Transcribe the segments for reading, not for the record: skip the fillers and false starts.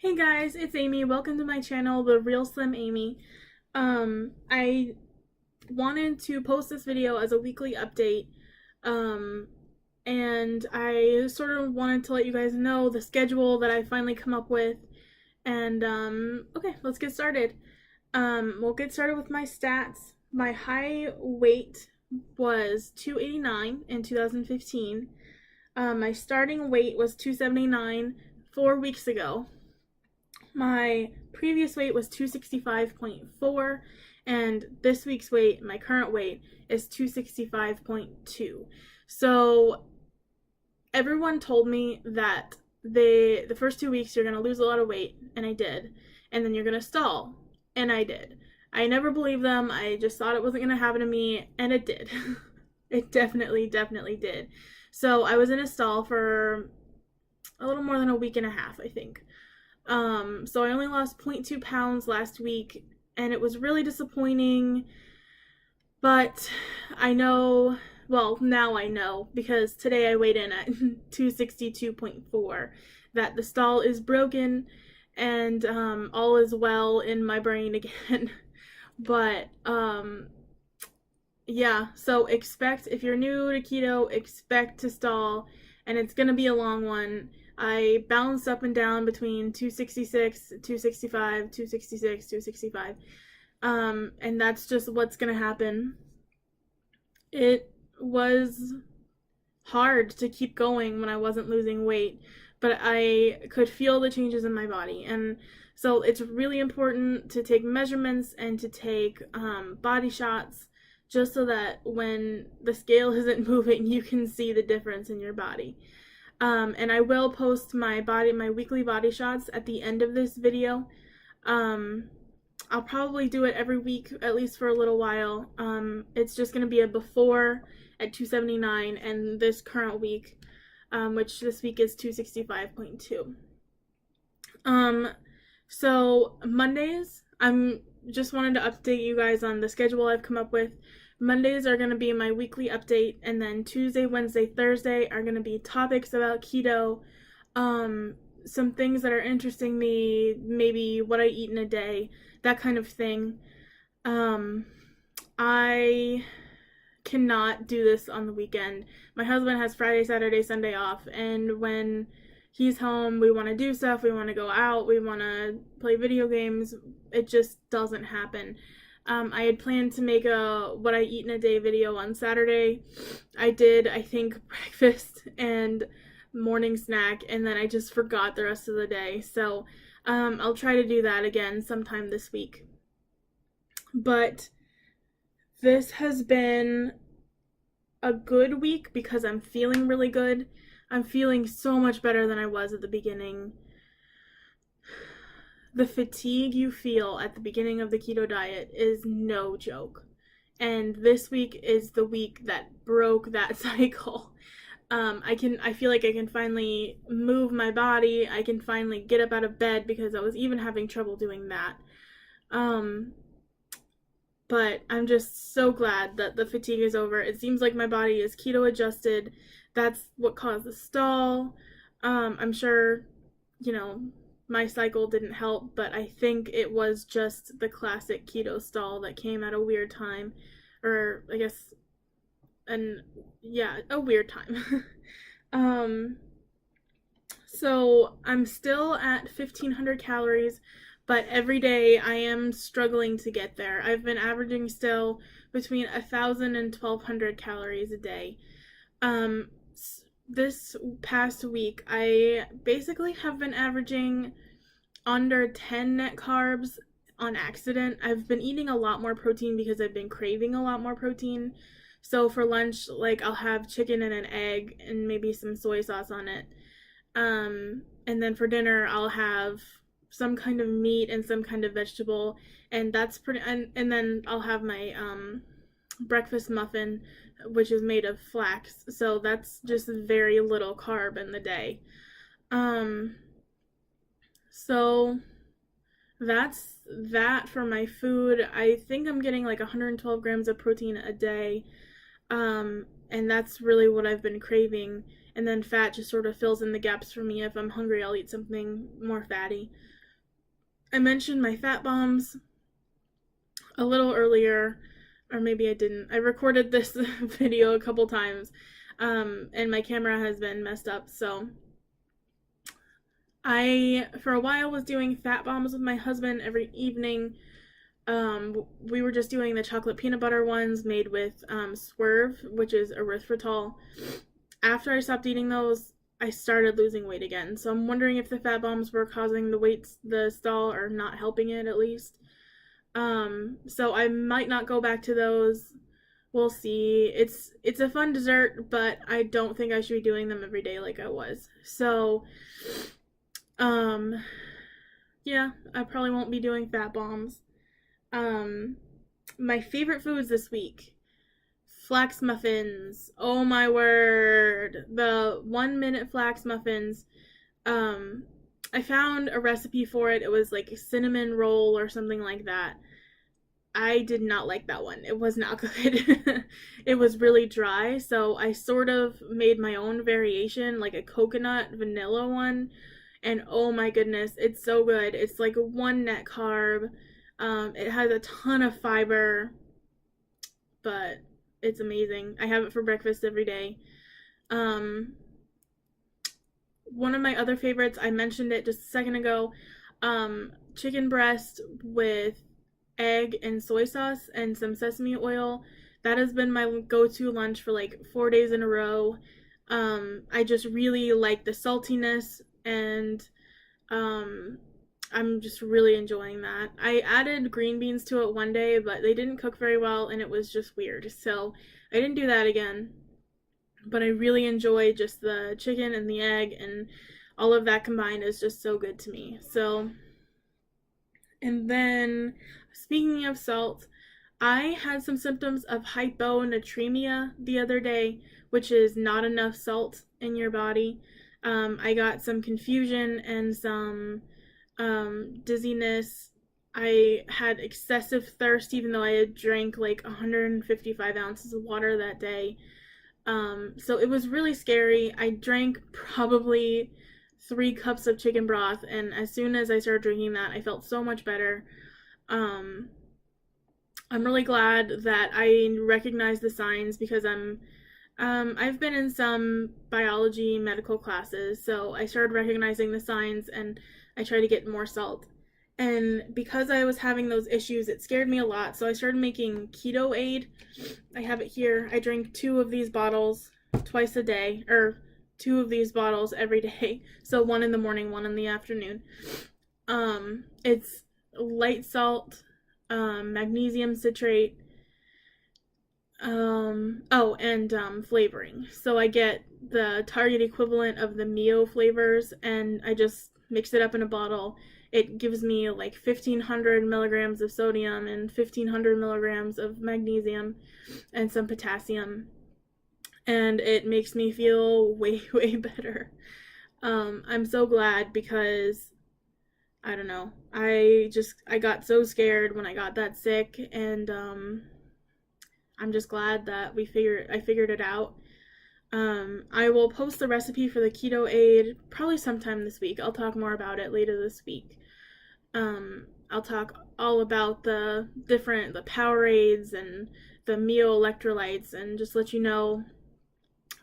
Hey guys, it's Amy. Welcome to my channel, The Real Slim Amy. I wanted to post this video as a weekly update, um, and I sort of wanted to let you guys know the schedule that I finally come up with. And okay, let's get started. We'll get started with my stats. My high weight was 289 in 2015. My starting weight was 279 4 weeks ago. My previous weight was 265.4, and this week's weight, my current weight, is 265.2. So everyone told me that the first 2 weeks you're gonna lose a lot of weight, and I did, and then you're gonna stall, and I did. I never believed them. I just thought it wasn't gonna happen to me, and it did. It definitely did. So I was in a stall for a little more than a week and a half, I think. So I only lost 0.2 pounds last week, and it was really disappointing, but I know, well, now I know, because today I weighed in at 262.4, that the stall is broken, and, all is well in my brain again. But, yeah, so if you're new to keto, expect to stall, and it's gonna be a long one. I bounced up and down between 266, 265, 266, 265. And that's just what's going to happen. It was hard to keep going when I wasn't losing weight, but I could feel the changes in my body. And so it's really important to take measurements and to take body shots, just so that when the scale isn't moving, you can see the difference in your body. And I will post my weekly body shots at the end of this video. I'll probably do it every week, at least for a little while. It's just going to be a before at 279, and this current week, which this week is 265.2. So Mondays, I'm just wanted to update you guys on the schedule I've come up with. Mondays are going to be my weekly update, and then Tuesday, Wednesday, Thursday are going to be topics about keto, some things that are interesting me, maybe what I eat in a day, that kind of thing. I cannot do this on the weekend. My husband has Friday, Saturday, Sunday off, and when he's home, we want to do stuff, we want to go out, we want to play video games. It just doesn't happen. I had planned to make a what I eat in a day video on Saturday. I did, I think, breakfast and morning snack, and then I just forgot the rest of the day. So I'll try to do that again sometime this week. But this has been a good week because I'm feeling really good. I'm feeling so much better than I was at the beginning. The fatigue you feel at the beginning of the keto diet is no joke. And this week is the week that broke that cycle. I feel like I can finally move my body. I can finally get up out of bed, because I was even having trouble doing that. But I'm just so glad that the fatigue is over. It seems like my body is keto adjusted. That's what caused the stall. I'm sure, my cycle didn't help, but I think it was just the classic keto stall that came at a weird time, or I guess, a weird time. So I'm still at 1,500 calories, but every day I am struggling to get there. I've been averaging still between 1,000 and 1,200 calories a day. This past week, I basically have been averaging under 10 net carbs on accident. I've been eating a lot more protein because I've been craving a lot more protein. So for lunch, like, I'll have chicken and an egg and maybe some soy sauce on it. And then for dinner, I'll have some kind of meat and some kind of vegetable, and that's pretty. And then I'll have my breakfast muffin, which is made of flax. So that's just very little carb in the day. So that's that for my food. I think I'm getting like 112 grams of protein a day. And that's really what I've been craving. and then fat just sort of fills in the gaps for me. If I'm hungry, I'll eat something more fatty. I mentioned my fat bombs a little earlier, or maybe I didn't. I recorded this video a couple times, and my camera has been messed up, so I, for a while, was doing fat bombs with my husband every evening. We were just doing the chocolate peanut butter ones made with Swerve, which is erythritol. After I stopped eating those, I started losing weight again. So I'm wondering if the fat bombs were causing the stall, or not helping it at least. So I might not go back to those. We'll see. It's a fun dessert, but I don't think I should be doing them every day like I was. So, yeah, I probably won't be doing fat bombs. My favorite foods this week: flax muffins. Oh my word. The 1-minute flax muffins. I found a recipe for it. It was like a cinnamon roll or something like that. I did not like that one. It was not good. It was really dry, so I sort of made my own variation, like a coconut vanilla one, and oh my goodness, it's so good. It's like a 1 net carb. It has a ton of fiber, but it's amazing. I have it for breakfast every day. One of my other favorites, I mentioned it just a second ago, chicken breast with egg and soy sauce and some sesame oil. That has been my go-to lunch for like 4 days in a row. I just really like the saltiness, and I'm just really enjoying that. I added green beans to it one day, but they didn't cook very well and it was just weird. So I didn't do that again. But I really enjoy just the chicken and the egg, and all of that combined is just so good to me. So, and then speaking of salt, I had some symptoms of hyponatremia the other day, which is not enough salt in your body. I got some confusion and some dizziness. I had excessive thirst, even though I had drank like 155 ounces of water that day. So it was really scary. I drank probably 3 cups of chicken broth, and as soon as I started drinking that, I felt so much better. I'm really glad that I recognized the signs, because I've been in some biology medical classes, so I started recognizing the signs and I tried to get more salt. And because I was having those issues, it scared me a lot, so I started making Keto Aid. I have it here. I drink 2 of these bottles twice a day, or 2 of these bottles every day. So 1 in the morning, 1 in the afternoon. It's light salt, magnesium citrate, and flavoring. So I get the Target equivalent of the Mio flavors, and I just mix it up in a bottle. It gives me like 1,500 milligrams of sodium and 1,500 milligrams of magnesium and some potassium, and it makes me feel way, way better. I'm so glad, because I don't know, I got so scared when I got that sick, and I'm just glad that I figured it out. I will post the recipe for the Keto Aid probably sometime this week. I'll talk more about it later this week. I'll talk all about the Powerades and the Mio electrolytes, and just let you know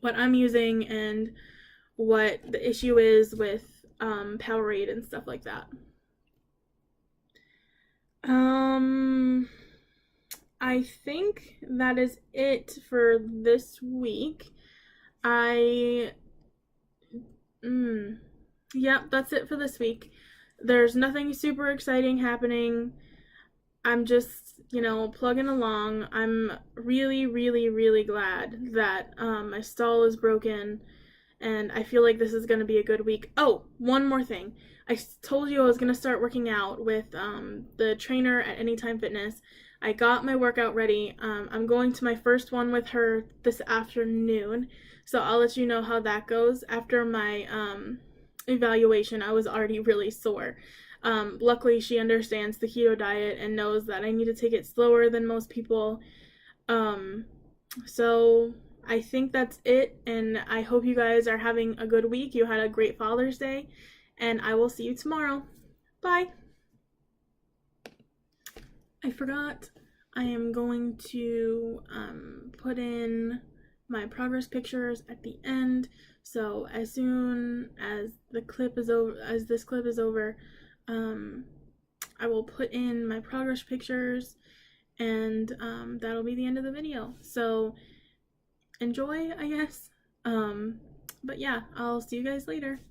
what I'm using and what the issue is with Powerade and stuff like that. I think that is it for this week. Yep, that's it for this week. There's nothing super exciting happening. I'm just, plugging along. I'm really, really, really glad that my stall is broken, and I feel like this is going to be a good week. Oh, one more thing. I told you I was going to start working out with the trainer at Anytime Fitness. I got my workout ready. I'm going to my first one with her this afternoon, so I'll let you know how that goes. After my evaluation, I was already really sore. Luckily, she understands the keto diet and knows that I need to take it slower than most people. So I think that's it, and I hope you guys are having a good week. You had a great Father's Day, and I will see you tomorrow. Bye. I forgot. I am going to put in my progress pictures at the end. So as soon as the clip is over, as this clip is over, I will put in my progress pictures, and that'll be the end of the video. So enjoy, I guess. But yeah, I'll see you guys later.